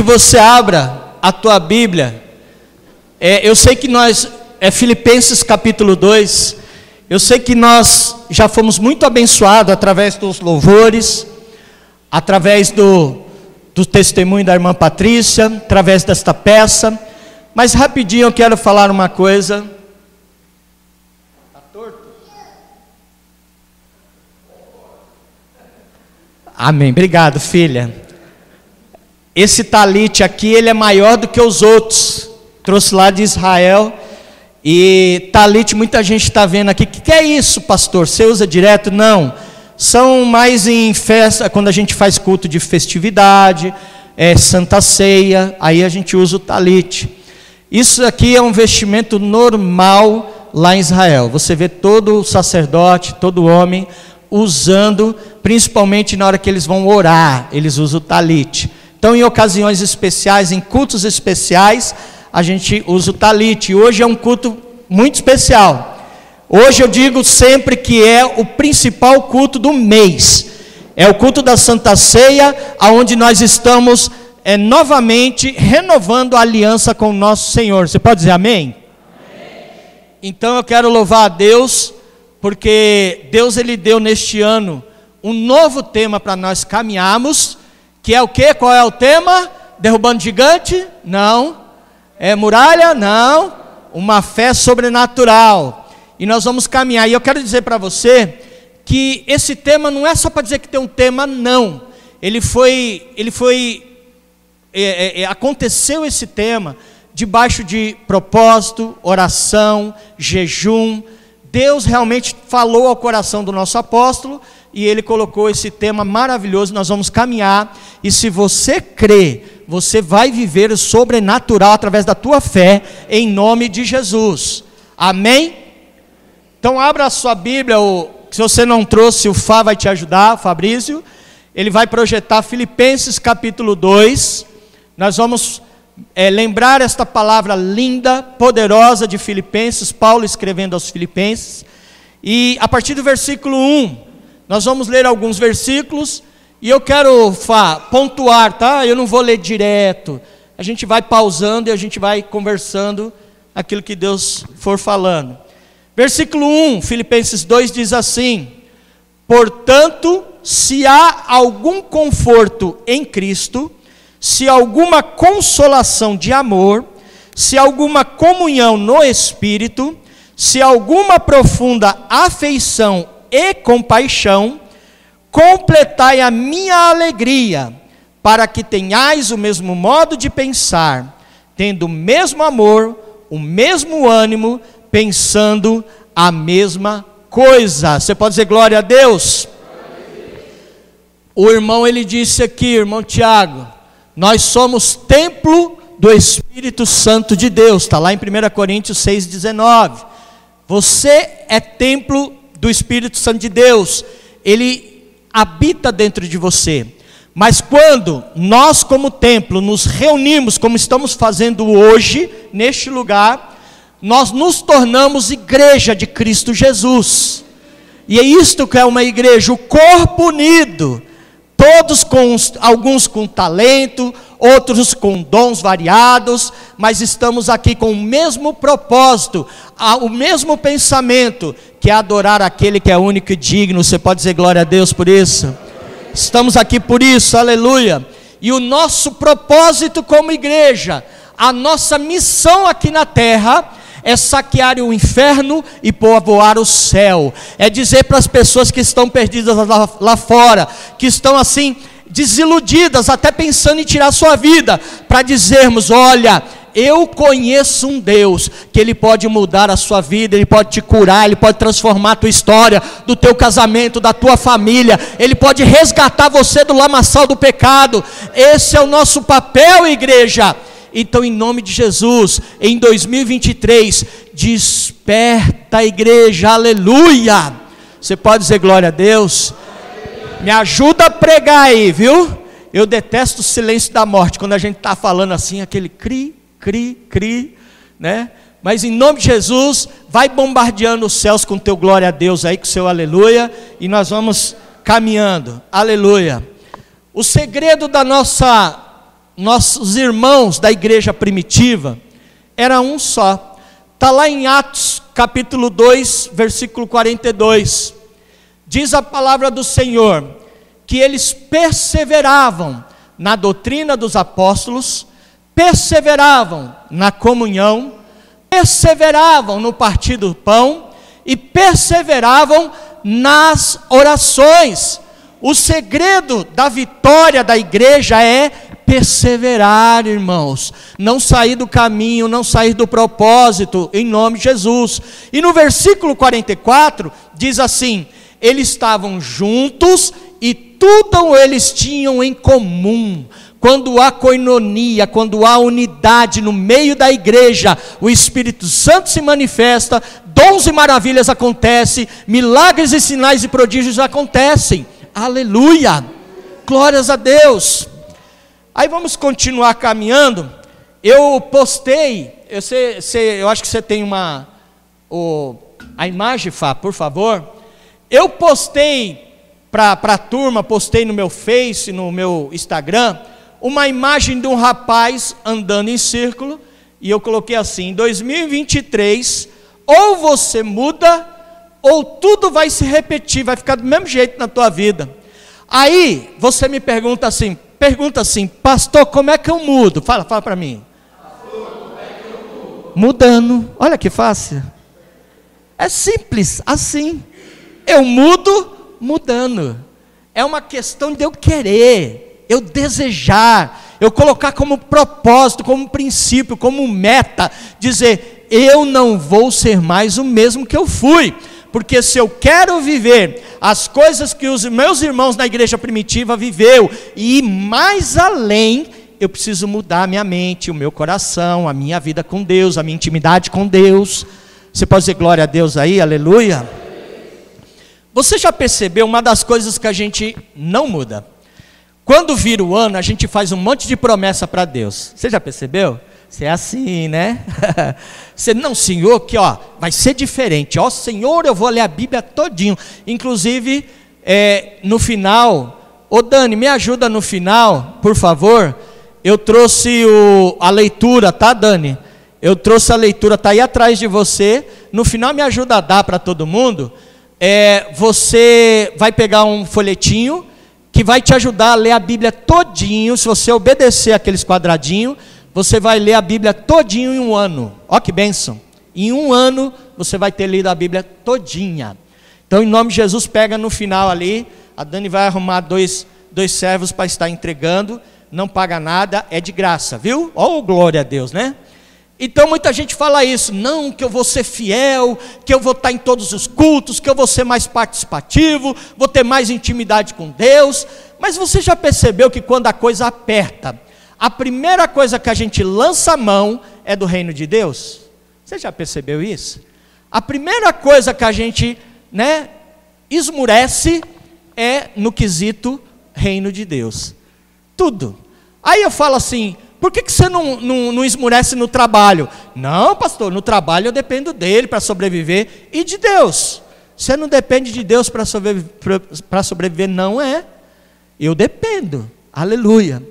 você abra a tua Bíblia. Eu sei que nós, Filipenses capítulo 2, eu sei que nós já fomos muito abençoados através dos louvores, através do testemunho da irmã Patrícia, através desta peça, mas rapidinho eu quero falar uma coisa. Está torto? Amém, obrigado filha. Esse talite aqui, ele é maior do que os outros, trouxe lá de Israel, e talite muita gente está vendo aqui, o que é isso pastor, você usa direto? Não, são mais em festa, quando a gente faz culto de festividade, Santa Ceia, aí a gente usa o talite. Isso aqui é um vestimento normal lá em Israel, você vê todo sacerdote, todo homem usando, principalmente na hora que eles vão orar, eles usam o talite. Então, em ocasiões especiais, em cultos especiais, a gente usa o talite. E hoje é um culto muito especial. Hoje eu digo sempre que é o principal culto do mês. É o culto da Santa Ceia, onde nós estamos novamente renovando a aliança com o nosso Senhor. Você pode dizer amém? Amém. Então eu quero louvar a Deus, porque Deus ele deu neste ano um novo tema para nós caminharmos. Que é o quê? Qual é o tema? Derrubando gigante? Não. É muralha? Não. Uma fé sobrenatural. E nós vamos caminhar. E eu quero dizer para você que esse tema não é só para dizer que tem um tema, não. Aconteceu esse tema debaixo de propósito, oração, jejum. Deus realmente falou ao coração do nosso apóstolo e ele colocou esse tema maravilhoso. Nós vamos caminhar, e se você crê, você vai viver o sobrenatural através da tua fé, em nome de Jesus, amém? Então abra a sua Bíblia, se você não trouxe, o Fá vai te ajudar, o Fabrício, ele vai projetar Filipenses capítulo 2, nós vamos lembrar esta palavra linda, poderosa de Filipenses, Paulo escrevendo aos Filipenses, e a partir do versículo 1, nós vamos ler alguns versículos, e eu quero pontuar, tá? Eu não vou ler direto, a gente vai pausando e a gente vai conversando aquilo que Deus for falando. Versículo 1, Filipenses 2 diz assim: portanto, se há algum conforto em Cristo, se alguma consolação de amor, se alguma comunhão no Espírito, se alguma profunda afeição e compaixão, completai a minha alegria, para que tenhais o mesmo modo de pensar, tendo o mesmo amor, o mesmo ânimo, pensando a mesma coisa. Você pode dizer glória a Deus? O irmão, ele disse aqui, irmão Tiago, nós somos templo do Espírito Santo de Deus, está lá em 1 Coríntios 6,19, você é templo do Espírito Santo de Deus, ele habita dentro de você, mas quando nós como templo nos reunimos, como estamos fazendo hoje, neste lugar, nós nos tornamos igreja de Cristo Jesus, e é isto que é uma igreja, o corpo unido, todos alguns com talento, outros com dons variados, mas estamos aqui com o mesmo propósito, o mesmo pensamento, que é adorar aquele que é único e digno. Você pode dizer glória a Deus por isso? Estamos aqui por isso, aleluia. E o nosso propósito como igreja, a nossa missão aqui na terra, é saquear o inferno e povoar o céu, é dizer para as pessoas que estão perdidas lá fora, que estão assim, desiludidas, até pensando em tirar sua vida, para dizermos, olha, eu conheço um Deus, que Ele pode mudar a sua vida, Ele pode te curar, Ele pode transformar a tua história, do teu casamento, da tua família, Ele pode resgatar você do lamaçal do pecado. Esse é o nosso papel, igreja. Então, em nome de Jesus, em 2023, desperta a igreja, aleluia. Você pode dizer glória a Deus? Me ajuda a pregar aí, viu? Eu detesto o silêncio da morte, quando a gente está falando assim, aquele cri, cri, cri, né? Mas em nome de Jesus, vai bombardeando os céus com teu glória a Deus aí, com seu aleluia, e nós vamos caminhando, aleluia. O segredo da nossa nossos irmãos da igreja primitiva era um só. Está lá em Atos capítulo 2, versículo 42. Diz a palavra do Senhor que eles perseveravam na doutrina dos apóstolos, perseveravam na comunhão, perseveravam no partir do pão e perseveravam nas orações. O segredo da vitória da igreja é perseverar, irmãos, não sair do caminho, não sair do propósito, em nome de Jesus. E no versículo 44 diz assim: eles estavam juntos e tudo eles tinham em comum. Quando há koinonia, quando há unidade no meio da igreja, o Espírito Santo se manifesta, dons e maravilhas acontecem, milagres e sinais e prodígios acontecem. Aleluia, glórias a Deus. Aí vamos continuar caminhando. Eu postei, eu acho que você tem a imagem, Fá, por favor. Eu postei para a turma, postei no meu Face, no meu Instagram, uma imagem de um rapaz andando em círculo, e eu coloquei assim: em 2023, ou você muda, ou tudo vai se repetir, vai ficar do mesmo jeito na tua vida. Aí, você me pergunta assim, pastor, como é que eu mudo? Fala para mim. Pastor, como é que eu mudo? Mudando, olha que fácil. É simples, assim. Eu mudo mudando. É uma questão de eu querer, eu desejar, eu colocar como propósito, como princípio, como meta, dizer: eu não vou ser mais o mesmo que eu fui, porque se eu quero viver as coisas que os meus irmãos na igreja primitiva viveu, e ir mais além, eu preciso mudar a minha mente, o meu coração, a minha vida com Deus, a minha intimidade com Deus. Você pode dizer glória a Deus aí, aleluia? Você já percebeu uma das coisas que a gente não muda? Quando vira o ano, a gente faz um monte de promessa para Deus. Você já percebeu? Você é assim, né? Você, não, Senhor, que ó, vai ser diferente. Ó, Senhor, eu vou ler a Bíblia todinho. Inclusive, no final, ô Dani, me ajuda no final, por favor. Eu trouxe a leitura, tá, Dani? Eu trouxe a leitura, tá aí atrás de você. No final, me ajuda a dar para todo mundo. Você vai pegar um folhetinho que vai te ajudar a ler a Bíblia todinho. Se você obedecer aqueles quadradinhos, você vai ler a Bíblia todinho em um ano. Ó que bênção! Em um ano você vai ter lido a Bíblia todinha. Então, em nome de Jesus, pega no final ali. A Dani vai arrumar dois servos para estar entregando. Não paga nada, é de graça, viu? Ó, glória a Deus, né? Então muita gente fala isso: não, que eu vou ser fiel, que eu vou estar em todos os cultos, que eu vou ser mais participativo, vou ter mais intimidade com Deus. Mas você já percebeu que quando a coisa aperta, a primeira coisa que a gente lança a mão é do reino de Deus? Você já percebeu isso? A primeira coisa que a gente, esmurece é no quesito reino de Deus. Tudo. Aí eu falo assim: por que você não esmurece no trabalho? Não, pastor, no trabalho eu dependo dele para sobreviver. E de Deus? Você não depende de Deus para sobreviver? Não é. Eu dependo. Aleluia.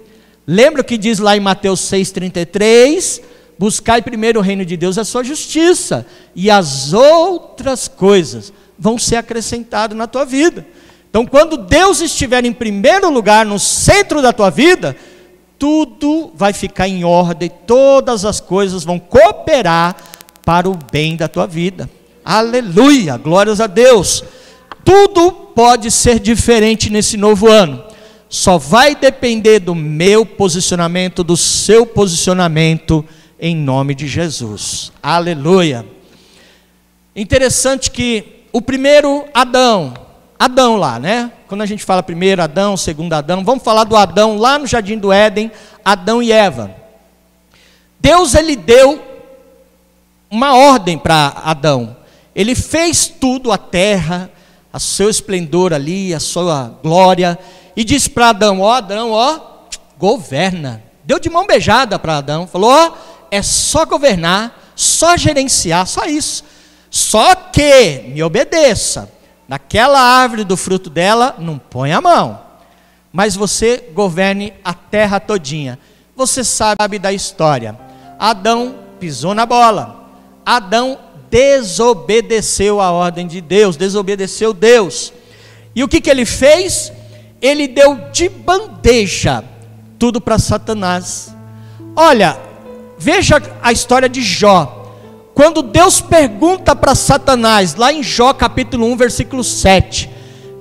Lembra o que diz lá em Mateus 6,33? Buscai primeiro o reino de Deus e a sua justiça, e as outras coisas vão ser acrescentadas na tua vida. Então, quando Deus estiver em primeiro lugar, no centro da tua vida, tudo vai ficar em ordem, todas as coisas vão cooperar para o bem da tua vida. Aleluia, glórias a Deus. Tudo pode ser diferente nesse novo ano. Só vai depender do meu posicionamento, do seu posicionamento, em nome de Jesus. Aleluia. Interessante que o primeiro Adão lá, né? Quando a gente fala primeiro Adão, segundo Adão, vamos falar do Adão lá no Jardim do Éden, Adão e Eva. Deus, ele deu uma ordem para Adão. Ele fez tudo, a terra, o seu esplendor ali, a sua glória, e disse para Adão: ó Adão, ó, governa. Deu de mão beijada para Adão, falou: ó, é só governar, só gerenciar, só isso. Só que me obedeça. Naquela árvore do fruto dela, não põe a mão. Mas você governe a terra todinha. Você sabe da história. Adão pisou na bola. Adão desobedeceu a ordem de Deus, desobedeceu Deus. E o que ele fez? Ele deu de bandeja tudo para Satanás. Olha, veja a história de Jó. Quando Deus pergunta para Satanás, lá em Jó capítulo 1, versículo 7,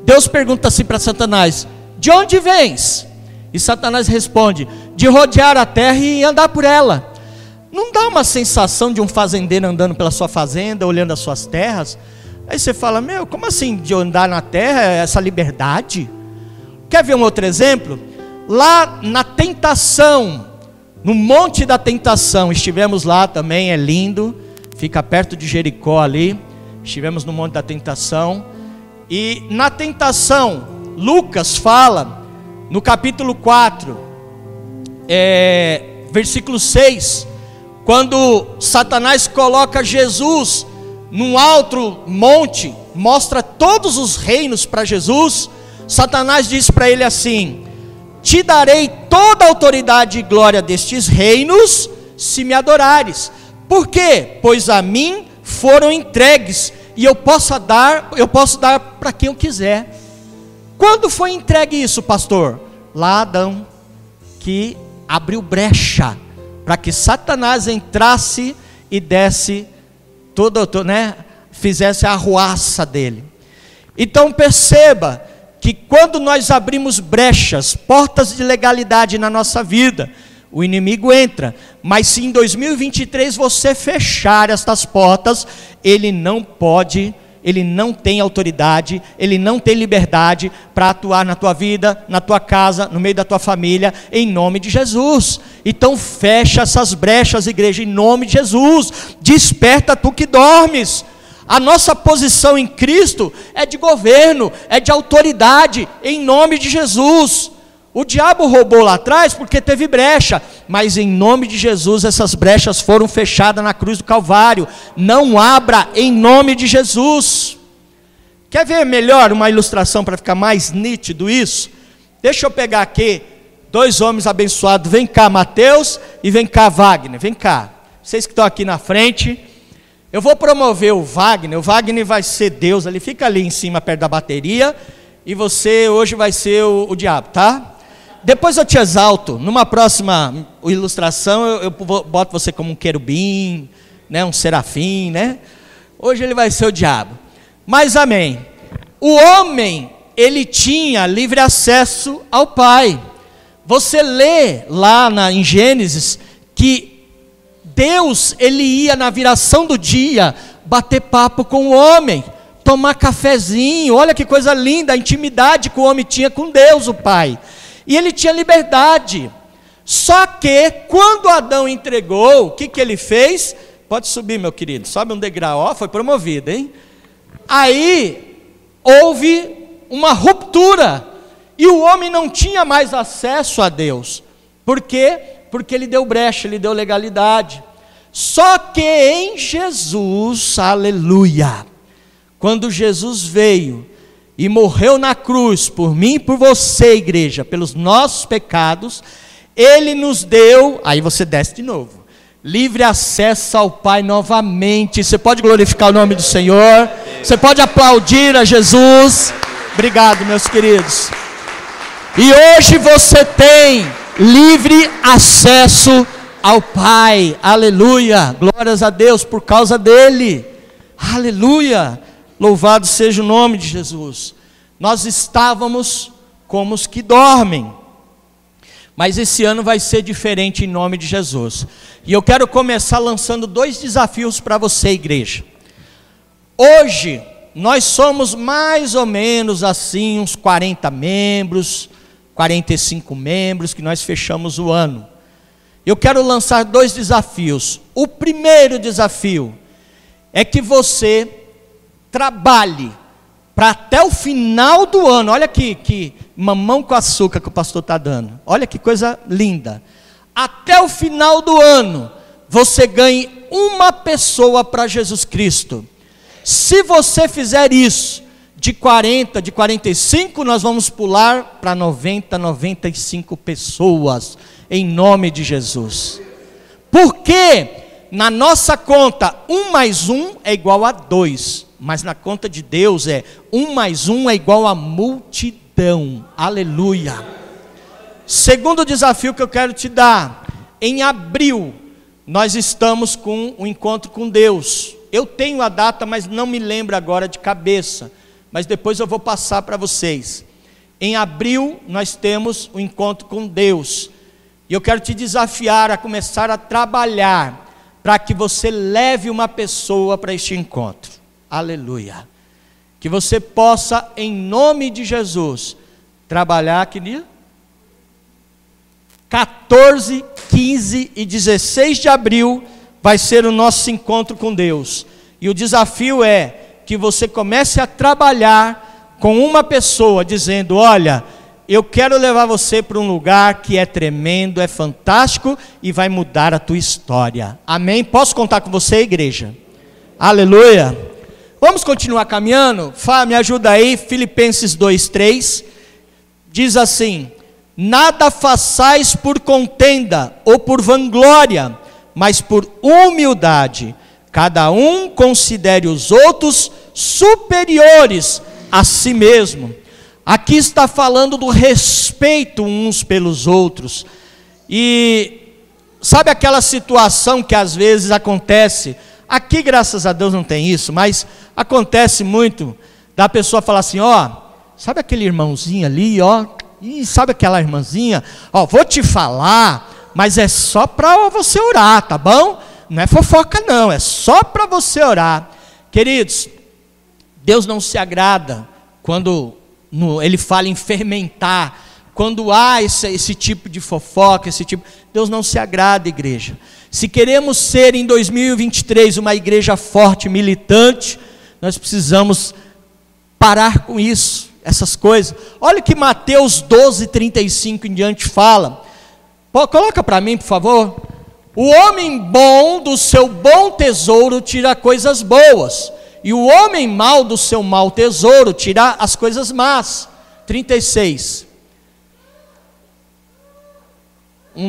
Deus pergunta assim para Satanás: de onde vens? E Satanás responde: de rodear a terra e andar por ela. Não dá uma sensação de um fazendeiro andando pela sua fazenda, olhando as suas terras? Aí você fala: meu, como assim de andar na terra, essa liberdade? Quer ver um outro exemplo? Lá na tentação, no Monte da Tentação, estivemos lá também, é lindo, fica perto de Jericó ali, estivemos no Monte da Tentação, e na tentação, Lucas fala, no capítulo 4, versículo 6, quando Satanás coloca Jesus num alto monte, mostra todos os reinos para Jesus, Satanás diz para ele assim: te darei toda a autoridade e glória destes reinos, se me adorares. Por quê? Pois a mim foram entregues, e eu posso dar para quem eu quiser. Quando foi entregue isso, pastor? Lá Adão, que abriu brecha para que Satanás entrasse e desse fizesse a arruaça dele. Então perceba que quando nós abrimos brechas, portas de legalidade na nossa vida, o inimigo entra. Mas se em 2023 você fechar estas portas, ele não pode, ele não tem autoridade, ele não tem liberdade para atuar na tua vida, na tua casa, no meio da tua família, em nome de Jesus. Então fecha essas brechas, igreja, em nome de Jesus. Desperta tu que dormes. A nossa posição em Cristo é de governo, é de autoridade, em nome de Jesus. O diabo roubou lá atrás porque teve brecha, mas em nome de Jesus essas brechas foram fechadas na cruz do Calvário. Não abra em nome de Jesus. Quer ver melhor uma ilustração para ficar mais nítido isso? Deixa eu pegar aqui dois homens abençoados. Vem cá, Mateus, e vem cá, Wagner. Vem cá, vocês que estão aqui na frente. Eu vou promover o Wagner vai ser Deus, ele fica ali em cima perto da bateria, e você hoje vai ser o diabo, tá? Depois eu te exalto, numa próxima ilustração eu boto você como um querubim, né, um serafim, né? Hoje ele vai ser o diabo, mas amém. O homem, ele tinha livre acesso ao Pai. Você lê lá em Gênesis, que Deus, ele ia na viração do dia, bater papo com o homem, tomar cafezinho. Olha que coisa linda, a intimidade que o homem tinha com Deus, o Pai. E ele tinha liberdade. Só que, quando Adão entregou, o que ele fez? Pode subir, meu querido, sobe um degrau, ó, foi promovido, hein? Aí, houve uma ruptura, e o homem não tinha mais acesso a Deus. Por quê? Porque ele deu brecha, ele deu legalidade. Só que em Jesus, aleluia, quando Jesus veio e morreu na cruz, por mim e por você, igreja, pelos nossos pecados, ele nos deu, aí você desce de novo, livre acesso ao Pai novamente. Você pode glorificar o nome do Senhor, você pode aplaudir a Jesus. Obrigado, meus queridos. E hoje você tem livre acesso ao Pai, aleluia, glórias a Deus por causa dele, aleluia, louvado seja o nome de Jesus. Nós estávamos como os que dormem, mas esse ano vai ser diferente em nome de Jesus, e eu quero começar lançando dois desafios para você, igreja. Hoje, nós somos mais ou menos assim, uns 40 membros, 45 membros, que nós fechamos o ano. Eu quero lançar dois desafios. O primeiro desafio é que você trabalhe para até o final do ano. Olha que mamão com açúcar que o pastor está dando. Olha que coisa linda. Até o final do ano, você ganhe uma pessoa para Jesus Cristo. Se você fizer isso, de 40, de 45, nós vamos pular para 90, 95 pessoas, em nome de Jesus. Porque na nossa conta 1 mais 1 é igual a 2, mas na conta de Deus 1 mais 1 é igual a multidão. Aleluia. Segundo desafio que eu quero te dar: em abril nós estamos com um encontro com Deus. Eu tenho a data, mas não me lembro agora de cabeça, mas depois eu vou passar para vocês. Em abril nós temos um encontro com Deus, e eu quero te desafiar a começar a trabalhar para que você leve uma pessoa para este encontro. Aleluia. Que você possa, em nome de Jesus, trabalhar, que dia? 14, 15 e 16 de abril vai ser o nosso encontro com Deus. E o desafio é que você comece a trabalhar com uma pessoa, dizendo: olha, eu quero levar você para um lugar que é tremendo, é fantástico e vai mudar a tua história. Amém? Posso contar com você, igreja? Aleluia. Vamos continuar caminhando? Me ajuda aí, Filipenses 2:3. Diz assim: nada façais por contenda ou por vanglória, mas por humildade. Cada um considere os outros superiores a si mesmo. Aqui está falando do respeito uns pelos outros. E sabe aquela situação que às vezes acontece? Aqui, graças a Deus, não tem isso, mas acontece muito da pessoa falar assim: ó, sabe aquele irmãozinho ali, ó? E sabe aquela irmãzinha? Ó, vou te falar, mas é só para você orar, tá bom? Não é fofoca não, é só para você orar. Queridos, Deus não se agrada quando Ele fala em fermentar, quando há esse tipo de fofoca, Deus não se agrada, igreja. Se queremos ser em 2023 uma igreja forte, militante, nós precisamos parar com isso, essas coisas. Olha o que Mateus 12:35 em diante fala. Coloca para mim, por favor. O homem bom do seu bom tesouro tira coisas boas, e o homem mau do seu mau tesouro tira as coisas más. 36.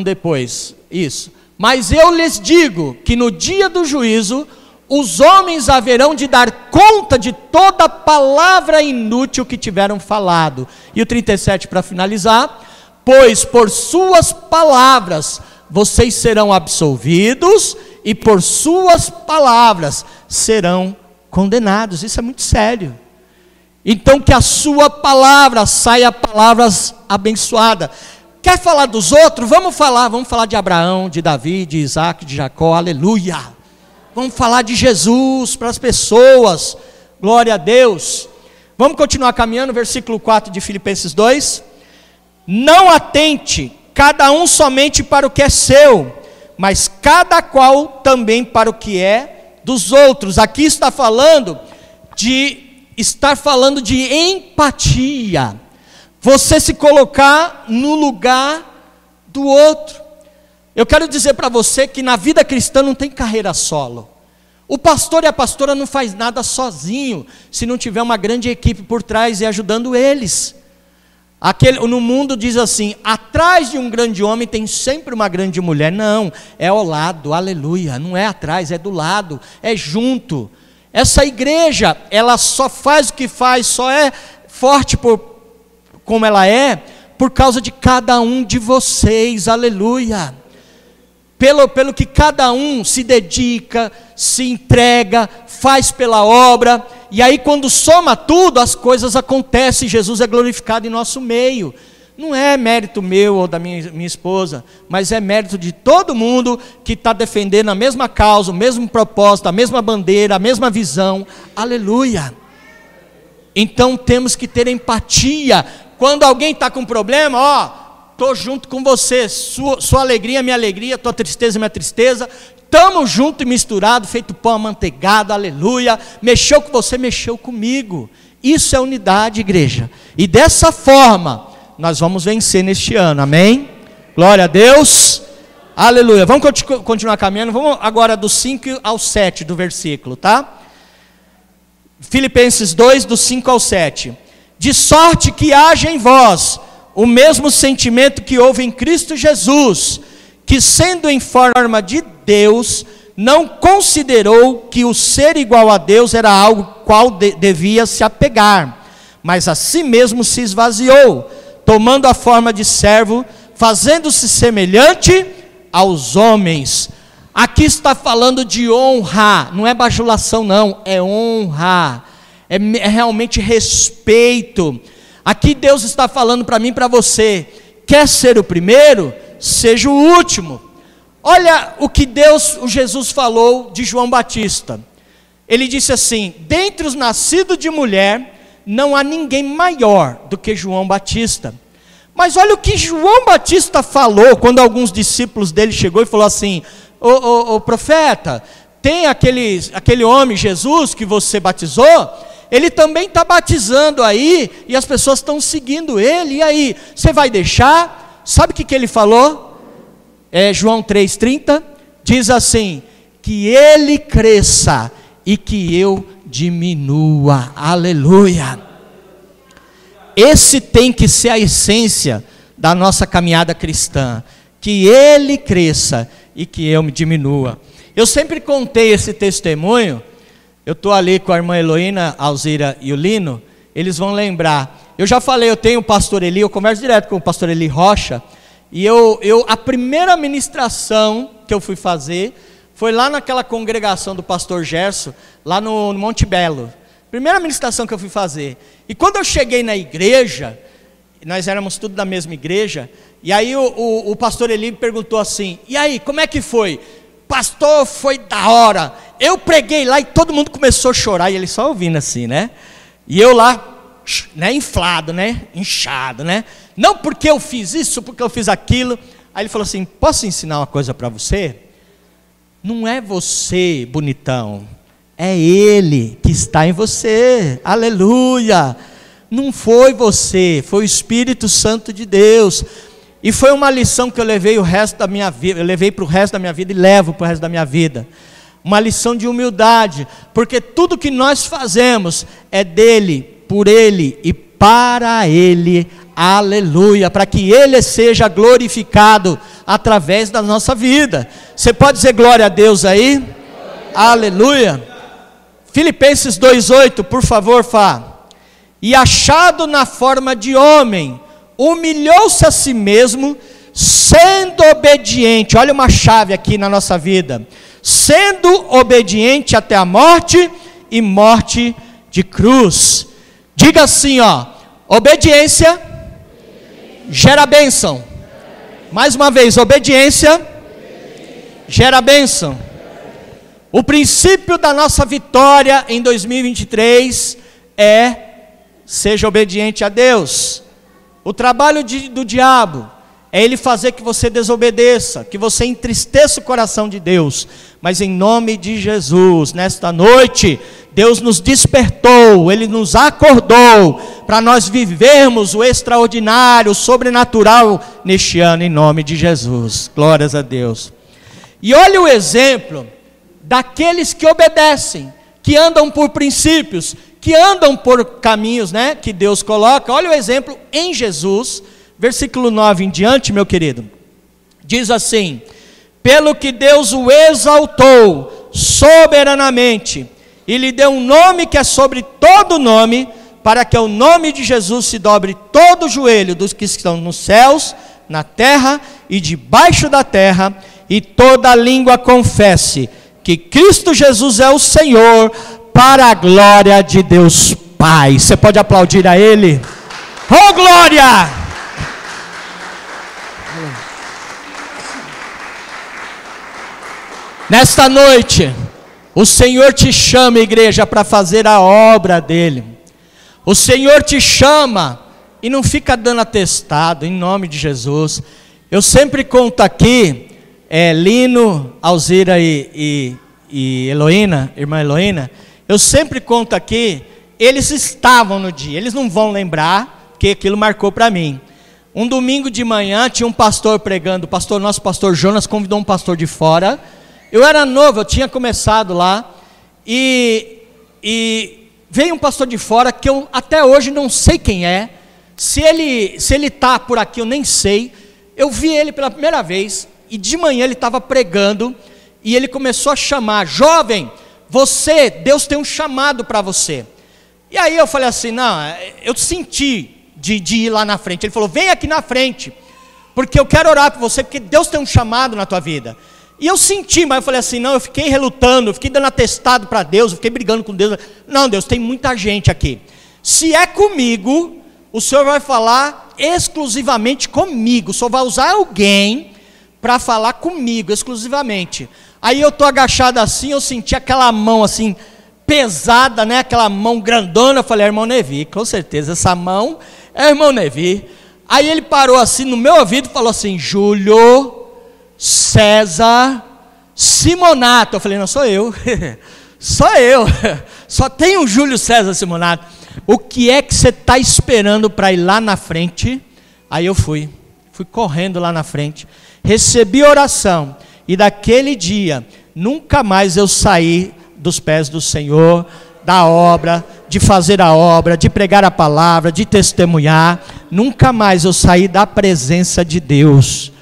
Depois, isso. Mas eu lhes digo que no dia do juízo, os homens haverão de dar conta de toda palavra inútil que tiveram falado. E o 37 para finalizar: pois por suas palavras vocês serão absolvidos, e por suas palavras serão condenados. Isso é muito sério. Então que a sua palavra saia palavras abençoadas. Quer falar dos outros? Vamos falar de Abraão, de Davi, de Isaac, de Jacó, aleluia. Vamos falar de Jesus para as pessoas, glória a Deus. Vamos continuar caminhando, versículo 4 de Filipenses 2. Não atente cada um somente para o que é seu, mas cada qual também para o que é dos outros. Aqui está falando de empatia. Você se colocar no lugar do outro. Eu quero dizer para você que na vida cristã não tem carreira solo. O pastor e a pastora não faz nada sozinho, se não tiver uma grande equipe por trás e ajudando eles. No mundo diz assim: atrás de um grande homem tem sempre uma grande mulher. Não, é ao lado, aleluia. Não é atrás, é do lado, é junto. Essa igreja, ela só faz o que faz, só é forte como ela é, por causa de cada um de vocês, aleluia. Pelo que cada um se dedica, se entrega, faz pela obra, e aí quando soma tudo, as coisas acontecem, Jesus é glorificado em nosso meio. Não é mérito meu ou da minha esposa, mas é mérito de todo mundo que está defendendo a mesma causa, o mesmo propósito, a mesma bandeira, a mesma visão, aleluia. Então temos que ter empatia. Quando alguém está com problema, estou junto com você, sua alegria é minha alegria, tua tristeza é minha tristeza, estamos juntos e misturados, feito pão amanteigado, aleluia. Mexeu com você, mexeu comigo. Isso é unidade, igreja, e dessa forma nós vamos vencer neste ano, amém? Glória a Deus, aleluia. Vamos continuar caminhando, vamos agora do 5 ao 7 do versículo, tá? Filipenses 2, do 5 ao 7. De sorte que haja em vós o mesmo sentimento que houve em Cristo Jesus, que sendo em forma de Deus, não considerou que o ser igual a Deus era algo qual devia se apegar, mas a si mesmo se esvaziou, tomando a forma de servo, fazendo-se semelhante aos homens. Aqui está falando de honra, não é bajulação não, é honra, é realmente respeito. Aqui Deus está falando para mim e para você, quer ser o primeiro? Seja o último. Olha o que o Jesus falou de João Batista. Ele disse assim: dentre os nascidos de mulher, não há ninguém maior do que João Batista. Mas olha o que João Batista falou, quando alguns discípulos dele chegou e falou assim: ô profeta, tem aquele homem Jesus que você batizou, ele também está batizando aí, e as pessoas estão seguindo ele, e aí, você vai deixar? Sabe o que ele falou? João 3,30, diz assim, que ele cresça e que eu diminua, aleluia. Esse tem que ser a essência da nossa caminhada cristã, que ele cresça e que eu me diminua. Eu sempre contei esse testemunho, eu estou ali com a irmã Heloína, a Alzira e o Lino, eles vão lembrar. Eu já falei, eu tenho o pastor Eli, eu converso direto com o pastor Eli Rocha, e a primeira ministração que eu fui fazer, foi lá naquela congregação do pastor Gerson, lá no Monte Belo. Primeira ministração que eu fui fazer. E quando eu cheguei na igreja, nós éramos tudo da mesma igreja, e aí o pastor Eli perguntou assim, e aí, como é que foi? Pastor, foi da hora. Eu preguei lá e todo mundo começou a chorar, e ele só ouvindo assim, né? E eu lá, né, inflado, né? Inchado, né? Não porque eu fiz isso, porque eu fiz aquilo. Aí ele falou assim, posso ensinar uma coisa para você? Não é você, bonitão, é Ele que está em você, aleluia. Não foi você, foi o Espírito Santo de Deus. E foi uma lição que eu levei o resto da minha vida, eu levei para o resto da minha vida e levo para o resto da minha vida. Uma lição de humildade, porque tudo que nós fazemos é dele, por ele e para ele, aleluia, para que ele seja glorificado através da nossa vida. Você pode dizer glória a Deus aí? Glória. Aleluia. Filipenses 2,8, por favor, Fá. E achado na forma de homem, humilhou-se a si mesmo, sendo obediente. Olha uma chave aqui na nossa vida. Sendo obediente até a morte e morte de cruz. Diga assim, ó, obediência gera bênção. Mais uma vez, obediência gera bênção. O princípio da nossa vitória em 2023 é seja obediente a Deus. O trabalho do diabo é ele fazer que você desobedeça, que você entristeça o coração de Deus. Mas em nome de Jesus, nesta noite, Deus nos despertou, Ele nos acordou, para nós vivermos o extraordinário, o sobrenatural neste ano, em nome de Jesus. Glórias a Deus. E olha o exemplo daqueles que obedecem, que andam por princípios, que andam por caminhos, né, que Deus coloca. Olha o exemplo em Jesus, versículo 9 em diante, meu querido. Diz assim: pelo que Deus o exaltou soberanamente, e lhe deu um nome que é sobre todo nome, para que ao nome de Jesus se dobre todo o joelho dos que estão nos céus, na terra e debaixo da terra, e toda língua confesse que Cristo Jesus é o Senhor, para a glória de Deus Pai. Você pode aplaudir a Ele? Oh, glória! Nesta noite, o Senhor te chama, igreja, para fazer a obra dEle. O Senhor te chama e não fica dando atestado, em nome de Jesus. Eu sempre conto aqui, Lino, Alzira e Heloína, irmã Heloína, eu sempre conto aqui, eles estavam no dia, eles não vão lembrar, porque aquilo marcou para mim. Um domingo de manhã, tinha um pastor pregando, nosso pastor Jonas convidou um pastor de fora. Eu era novo, eu tinha começado lá, e veio um pastor de fora, que eu até hoje não sei quem é, Se ele está por aqui, eu nem sei. Eu vi ele pela primeira vez, e de manhã ele estava pregando, e ele começou a chamar: jovem, Deus tem um chamado para você. E aí eu falei assim, não, eu senti de ir lá na frente. Ele falou, vem aqui na frente, porque eu quero orar por você, porque Deus tem um chamado na tua vida. E eu senti, mas eu falei assim, não, eu fiquei relutando, eu fiquei dando atestado para Deus, eu fiquei brigando com Deus. Não, Deus, tem muita gente aqui. Se é comigo, o Senhor vai falar exclusivamente comigo. O Senhor vai usar alguém para falar comigo, exclusivamente. Aí eu estou agachado assim, eu senti aquela mão assim, pesada, né? Aquela mão grandona. Eu falei, irmão Nevi, com certeza, essa mão é irmão Nevi. Aí ele parou assim no meu ouvido e falou assim, Júlio César Simonato. Eu falei, não, sou eu. Sou eu. Só tem o Júlio César Simonato. O que é que você está esperando para ir lá na frente? Aí eu fui correndo lá na frente, recebi oração, e daquele dia, nunca mais eu saí dos pés do Senhor, da obra, de fazer a obra, de pregar a palavra, de testemunhar. Nunca mais eu saí da presença de Deus.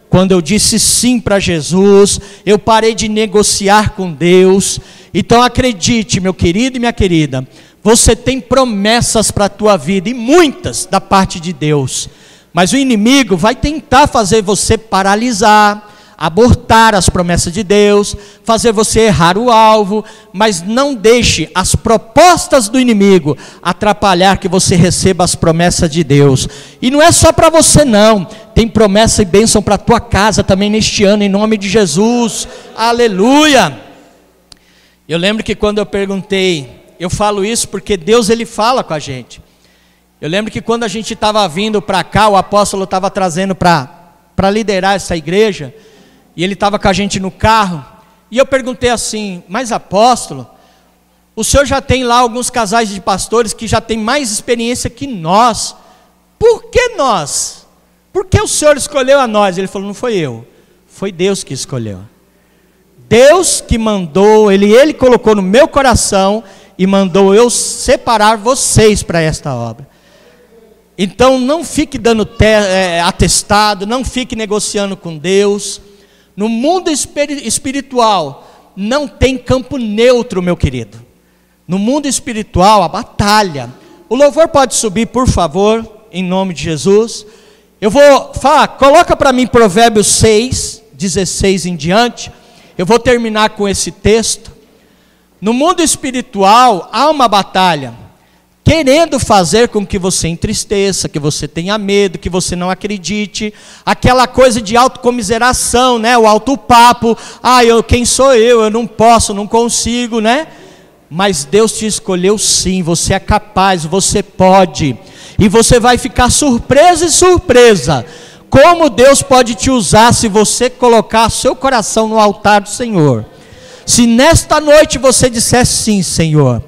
Quando eu disse sim para Jesus, eu parei de negociar com Deus. Então acredite, meu querido e minha querida, você tem promessas para a tua vida, e muitas da parte de Deus, mas o inimigo vai tentar fazer você paralisar, abortar as promessas de Deus, fazer você errar o alvo. Mas não deixe as propostas do inimigo atrapalhar que você receba as promessas de Deus. E não é só para você não, tem promessa e bênção para a tua casa também neste ano, em nome de Jesus, aleluia. Eu lembro que quando eu perguntei, eu falo isso porque Deus, Ele fala com a gente. Eu lembro que quando a gente estava vindo para cá, o apóstolo estava trazendo para liderar essa igreja, e ele estava com a gente no carro, e eu perguntei assim, mas apóstolo, o senhor já tem lá alguns casais de pastores que já tem mais experiência que nós, por que nós? Por que o senhor escolheu a nós? Ele falou, não foi eu, foi Deus que escolheu. Deus que mandou, Ele colocou no meu coração, e mandou eu separar vocês para esta obra. Então não fique dando atestado, não fique negociando com Deus. No mundo espiritual não tem campo neutro, meu querido. No mundo espiritual, a batalha. O louvor pode subir, por favor, em nome de Jesus. Eu vou falar, coloca para mim Provérbios 6, 16 em diante. Eu vou terminar com esse texto. No mundo espiritual há uma batalha, querendo fazer com que você entristeça, que você tenha medo, que você não acredite, aquela coisa de autocomiseração, né? O alto papo, quem sou eu não posso, não consigo, né? Mas Deus te escolheu sim, você é capaz, você pode, e você vai ficar surpresa e surpresa, como Deus pode te usar se você colocar seu coração no altar do Senhor. Se nesta noite você disser sim, Senhor,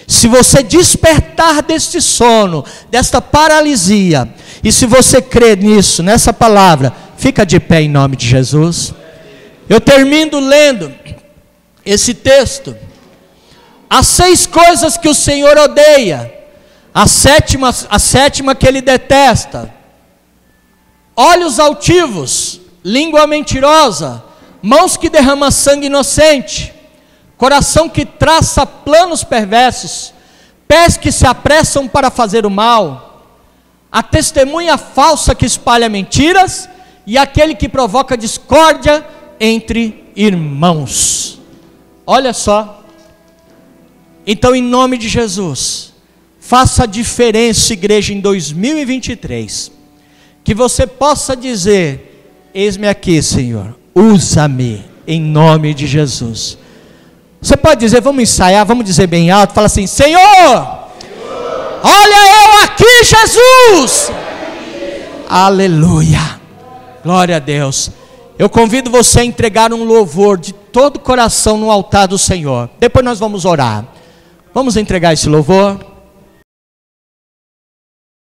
se você despertar deste sono, desta paralisia, e se você crer nisso, nessa palavra, fica de pé em nome de Jesus. Eu termino lendo esse texto. Há 6 coisas que o Senhor odeia, a sétima que Ele detesta: olhos altivos, língua mentirosa, mãos que derramam sangue inocente, coração que traça planos perversos, pés que se apressam para fazer o mal, a testemunha falsa que espalha mentiras, e aquele que provoca discórdia entre irmãos. Olha só. Então, em nome de Jesus, faça a diferença, igreja, em 2023, que você possa dizer: eis-me aqui, Senhor, usa-me, em nome de Jesus. Você pode dizer, vamos ensaiar, vamos dizer bem alto, fala assim: Senhor, olha eu aqui, Jesus. Aleluia, glória a Deus. Eu convido você a entregar um louvor de todo o coração no altar do Senhor. Depois nós vamos orar. Vamos entregar esse louvor.